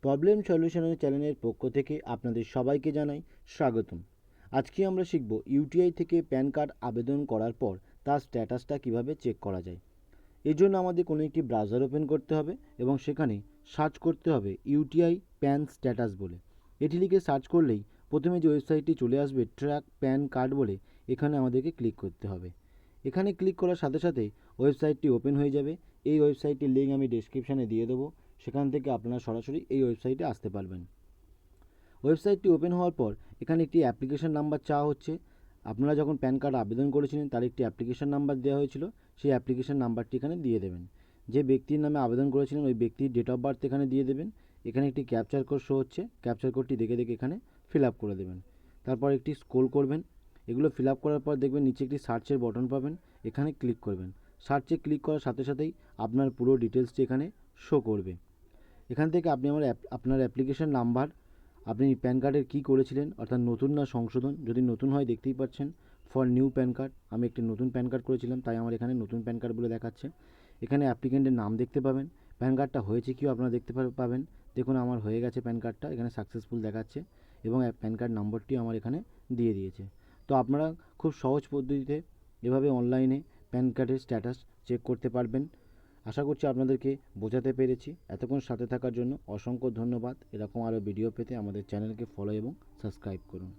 Problem সলিউশনের চ্যানেলের পক্ষ থেকে আপনাদের সবাইকে জানাই স্বাগতম। আজকে আমরা শিখব ইউটিআই থেকে প্যান কার্ড আবেদন করার পর তার স্ট্যাটাসটা কিভাবে চেক করা যায়। এর জন্য আমাদের কোনো একটি ব্রাউজার ওপেন করতে হবে এবং সেখানে সার্চ করতে হবে ইউটিআই প্যান স্ট্যাটাস বলে। এটি লিখে সার্চ করলেই প্রথমে যে ওয়েবসাইটটি চলে আসবে ট্র্যাক প্যান কার্ড বলে, এখানে আমাদেরকে ক্লিক করতে হবে। এখানে ক্লিক করার সাথে সাথেই ওয়েবসাইটটি ওপেন হয়ে যাবে। এই ওয়েবসাইটটির লিঙ্ক আমি ডেসক্রিপশানে দিয়ে দেবো, সেখান থেকে আপনারা সরাসরি এই ওয়েবসাইটে আসতে পারবেন। ওয়েবসাইটটি ওপেন হওয়ার পর এখানে একটি অ্যাপ্লিকেশন নাম্বার চাওয়া হচ্ছে। আপনারা যখন প্যান কার্ড আবেদন করেছিলেন তার একটি অ্যাপ্লিকেশন নাম্বার দেওয়া হয়েছিল, সেই অ্যাপ্লিকেশন নাম্বারটি এখানে দিয়ে দেবেন। যে ব্যক্তির নামে আবেদন করেছিলেন ওই ব্যক্তির ডেট অফ বার্থ এখানে দিয়ে দেবেন। এখানে একটি ক্যাপচার কোড শো হচ্ছে, ক্যাপচার কোডটি দেখে দেখে এখানে ফিল আপ করে দেবেন। তারপর একটি স্ক্রল করবেন, এগুলো ফিল আপ করার পর দেখবেন নিচে একটি সার্চের বটন পাবেন, এখানে ক্লিক করবেন। সার্চে ক্লিক করার সাথে সাথেই আপনার পুরো ডিটেলসটি এখানে শো করবে। এখান থেকে আপনি আপনার অ্যাপ্লিকেশন নাম্বার, আপনি প্যান কার্ডের কী করেছিলেন, অর্থাৎ নতুন না সংশোধন, যদি নতুন হয় দেখতেই পাচ্ছেন ফর নিউ প্যান কার্ড, আমি একটি নতুন প্যান কার্ড করেছিলাম তাই আমার এখানে নতুন প্যান কার্ড বলে দেখাচ্ছে। এখানে অ্যাপ্লিকেন্টের নাম দেখতে পাবেন, প্যান কার্ডটা হয়েছে কিও আপনারা দেখতে পাবেন। দেখুন আমার হয়ে গেছে প্যান কার্ডটা, এখানে সাকসেসফুল দেখাচ্ছে এবং প্যান কার্ড নম্বরটিও আমার এখানে দিয়ে দিয়েছে। তো আপনারা খুব সহজ পদ্ধতিতে এভাবে অনলাইনে প্যান কার্ডের স্ট্যাটাস চেক করতে পারবেন। আশা করছি আপনাদেরকে বোঝাতে পেরেছি। এতক্ষণ সাথে থাকার জন্য অসংখ্য ধন্যবাদ। এরকম আরও ভিডিও পেতে আমাদের চ্যানেলকে ফলো এবং সাবস্ক্রাইব করুন।